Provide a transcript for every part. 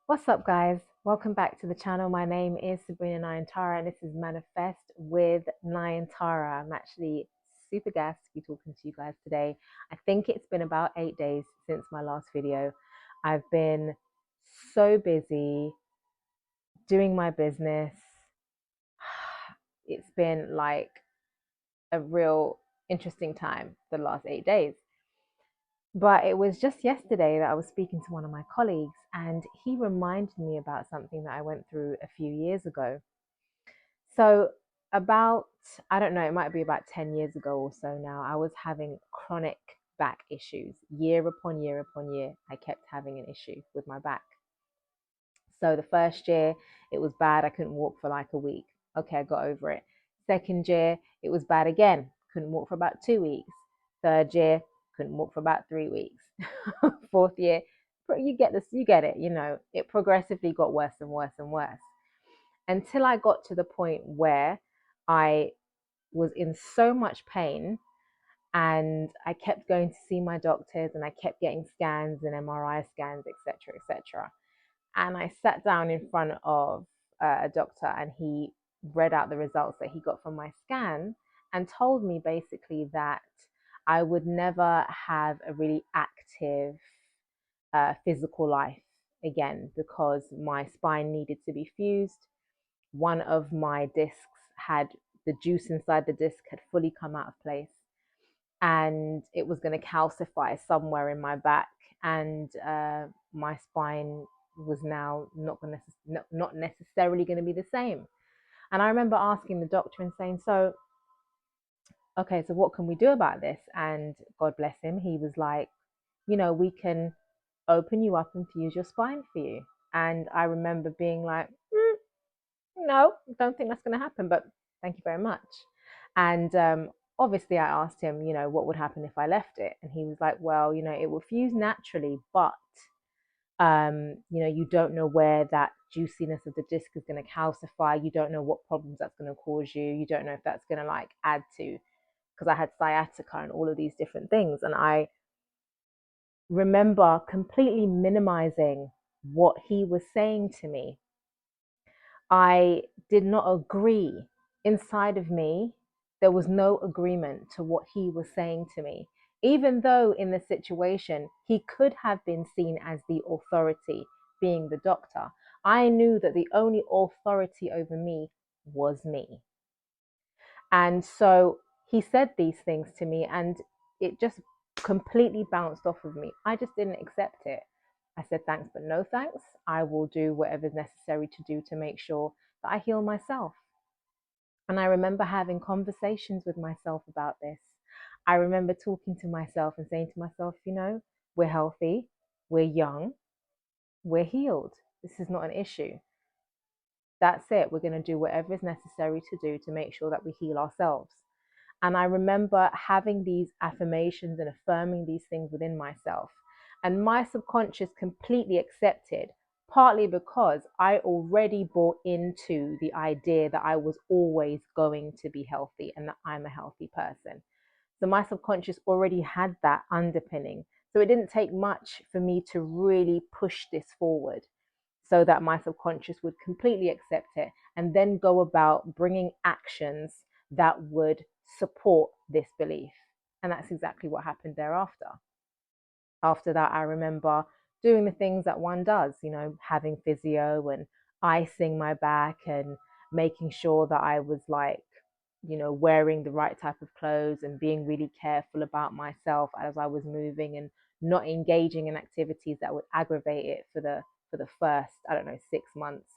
What's up, guys? Welcome back to the channel. My name is Sabrina Naayantara, and this is Manifest with Naayantara. I'm actually super gassed to be talking to you guys today. I think it's been about 8 days since my last video. I've been so busy doing my business. It's been like a real interesting time the last 8 days. But it was just yesterday that I was speaking to one of my colleagues, and he reminded me about something that I went through a few years ago. So, about, I don't know, it might be about 10 years ago or so now, I was having chronic back issues. Year upon year upon year, I kept having an issue with my back. So, the first year, it was bad. I couldn't walk for like a week. Okay, I got over it. Second year, it was bad again. Couldn't walk for about 2 weeks. Third year, couldn't walk for about 3 weeks. Fourth year, you get this, you get it, it progressively got worse and worse and worse until I got to the point where I was in so much pain, and I kept going to see my doctors, and I kept getting scans and MRI scans, etc., etc. And I sat down in front of a doctor, and he read out the results that he got from my scan and told me basically that I would never have a really active physical life again because my spine needed to be fused. One of my discs had the juice inside the disc had fully come out of place, and it was going to calcify somewhere in my back, and my spine was now not necessarily going to be the same. And I remember asking the doctor and saying, so okay, so what can we do about this? And God bless him, he was like, we can open you up and fuse your spine for you. And I remember being like, no, don't think that's going to happen, but thank you very much. And obviously, I asked him, what would happen if I left it? And he was like, well, it will fuse naturally, but you don't know where that juiciness of the disc is going to calcify. You don't know what problems that's going to cause you. You don't know if that's going to like add to, because I had sciatica and all of these different things. And I remember completely minimizing what he was saying to me. I did not agree. Inside of me, there was no agreement to what he was saying to me. Even though in the situation, he could have been seen as the authority, being the doctor, I knew that the only authority over me was me. And so he said these things to me, and it just completely bounced off of me. I just didn't accept it. I said, thanks, but no thanks. I will do whatever is necessary to do to make sure that I heal myself. And I remember having conversations with myself about this. I remember talking to myself and saying to myself, we're healthy, we're young, we're healed. This is not an issue. That's it. We're going to do whatever is necessary to do to make sure that we heal ourselves. And I remember having these affirmations and affirming these things within myself. And my subconscious completely accepted, partly because I already bought into the idea that I was always going to be healthy and that I'm a healthy person. So my subconscious already had that underpinning. So it didn't take much for me to really push this forward so that my subconscious would completely accept it and then go about bringing actions that would support this belief. And that's exactly what happened thereafter. After that, I remember doing the things that one does, having physio and icing my back and making sure that I was like, wearing the right type of clothes and being really careful about myself as I was moving and not engaging in activities that would aggravate it for the first, I don't know, 6 months.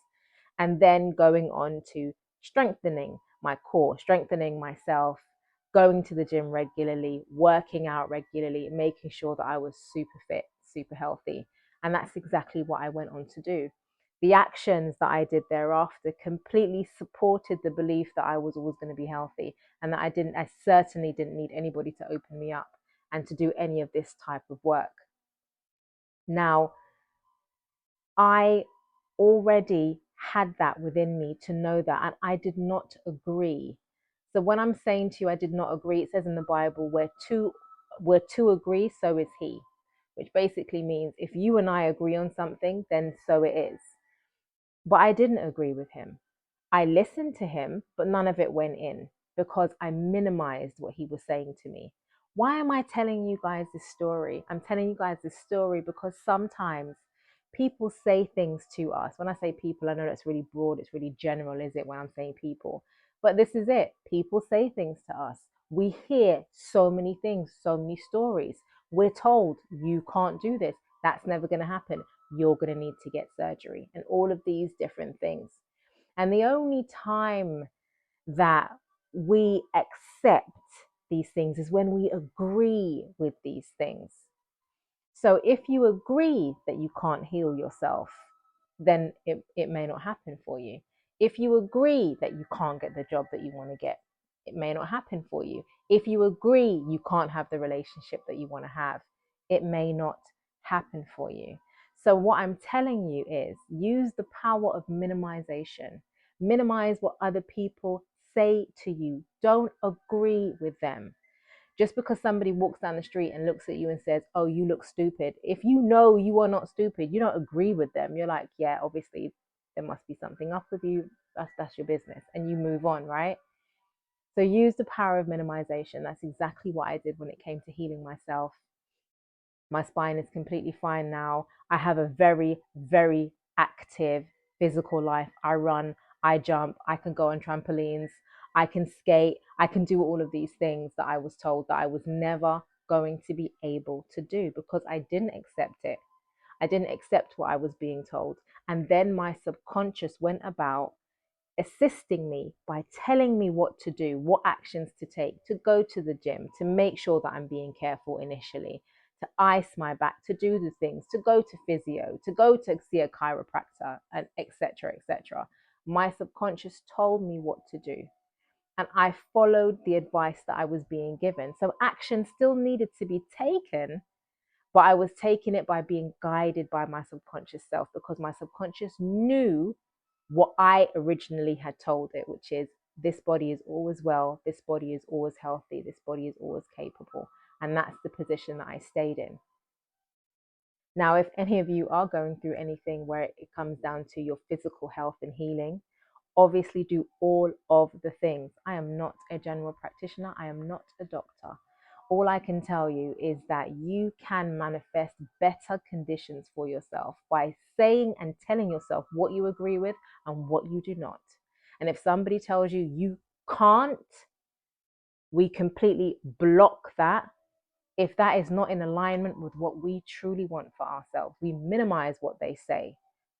And then going on to strengthening my core, strengthening myself, going to the gym regularly, working out regularly, making sure that I was super fit, super healthy. And that's exactly what I went on to do. The actions that I did thereafter completely supported the belief that I was always going to be healthy, and that I certainly didn't need anybody to open me up and to do any of this type of work. Now, I already had that within me to know that, and I did not agree. So when I'm saying to you I did not agree, it says in the Bible, where two agree, so is he. which basically means if you and I agree on something, then so it is. But I didn't agree with him. I listened to him, but none of it went in because I minimized what he was saying to me. Why am I telling you guys this story? I'm telling you guys this story because sometimes people say things to us. When I say people, I know that's really broad, it's really general, is it, when I'm saying people? But this is it. People say things to us. We hear so many things, so many stories. We're told you can't do this. That's never going to happen. You're going to need to get surgery, and all of these different things. And the only time that we accept these things is when we agree with these things. So if you agree that you can't heal yourself, then it may not happen for you. If you agree that you can't get the job that you want to get, it may not happen for you. If you agree you can't have the relationship that you want to have, it may not happen for you. So what I'm telling you is use the power of minimization. Minimize what other people say to you. Don't agree with them. Just because somebody walks down the street and looks at you and says, oh, you look stupid. If you know you are not stupid, you don't agree with them. You're like, yeah, obviously there must be something up with you. That's your business. And you move on, right? So use the power of minimization. That's exactly what I did when it came to healing myself. My spine is completely fine now. I have a very, very active physical life. I run, I jump, I can go on trampolines, I can skate, I can do all of these things that I was told that I was never going to be able to do because I didn't accept it. I didn't accept what I was being told. And then my subconscious went about assisting me by telling me what to do, what actions to take, to go to the gym, to make sure that I'm being careful initially, to ice my back, to do the things, to go to physio, to go to see a chiropractor, and etc., etc. My subconscious told me what to do. And I followed the advice that I was being given. So action still needed to be taken, but I was taking it by being guided by my subconscious self because my subconscious knew what I originally had told it, which is this body is always well, this body is always healthy, this body is always capable. And that's the position that I stayed in. Now, if any of you are going through anything where it comes down to your physical health and healing, obviously do all of the things. I am not a general practitioner. I am not a doctor. All I can tell you is that you can manifest better conditions for yourself by saying and telling yourself what you agree with and what you do not. And if somebody tells you you can't, we completely block that. If that is not in alignment with what we truly want for ourselves, we minimize what they say.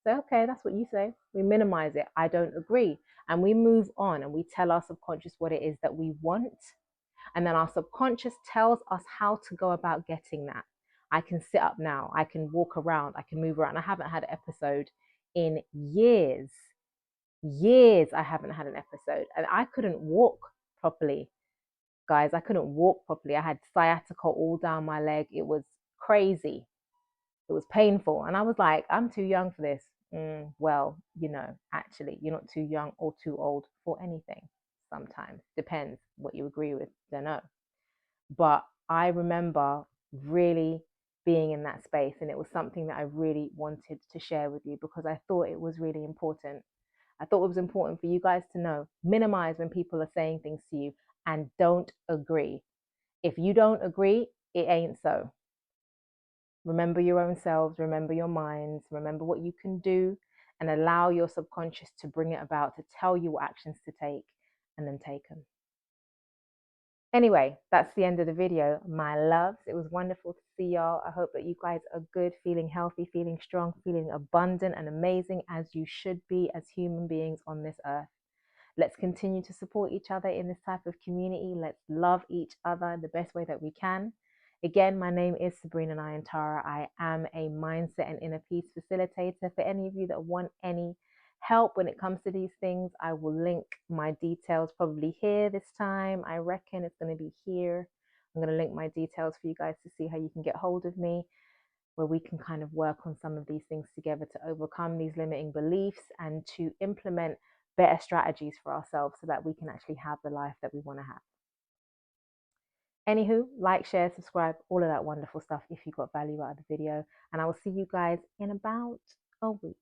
So, okay, that's what you say. We minimize it. I don't agree. And we move on and we tell our subconscious what it is that we want. And then our subconscious tells us how to go about getting that. I can sit up now. I can walk around. I can move around. I haven't had an episode in years. Years I haven't had an episode. And I couldn't walk properly, guys. I couldn't walk properly. I had sciatica all down my leg. It was crazy. It was painful. And I was like, I'm too young for this. Well, actually, you're not too young or too old for anything. Sometimes depends what you agree with. Don't know. But I remember really being in that space, and it was something that I really wanted to share with you because I thought it was really important. I thought it was important for you guys to know. Minimize when people are saying things to you and don't agree. If you don't agree, it ain't so. Remember your own selves, remember your minds, remember what you can do, and allow your subconscious to bring it about, to tell you what actions to take, and then take them. Anyway, that's the end of the video, my loves. It was wonderful to see y'all. I hope that you guys are good, feeling healthy, feeling strong, feeling abundant and amazing as you should be as human beings on this earth. Let's continue to support each other in this type of community. Let's love each other the best way that we can. Again, my name is Sabrina Naayantara. I am a mindset and inner peace facilitator. For any of you that want any help when it comes to these things, I will link my details probably here this time. I reckon it's going to be here. I'm going to link my details for you guys to see how you can get hold of me, where we can kind of work on some of these things together to overcome these limiting beliefs and to implement better strategies for ourselves so that we can actually have the life that we want to have. Anywho, like, share, subscribe, all of that wonderful stuff if you got value out of the video. And I will see you guys in about a week.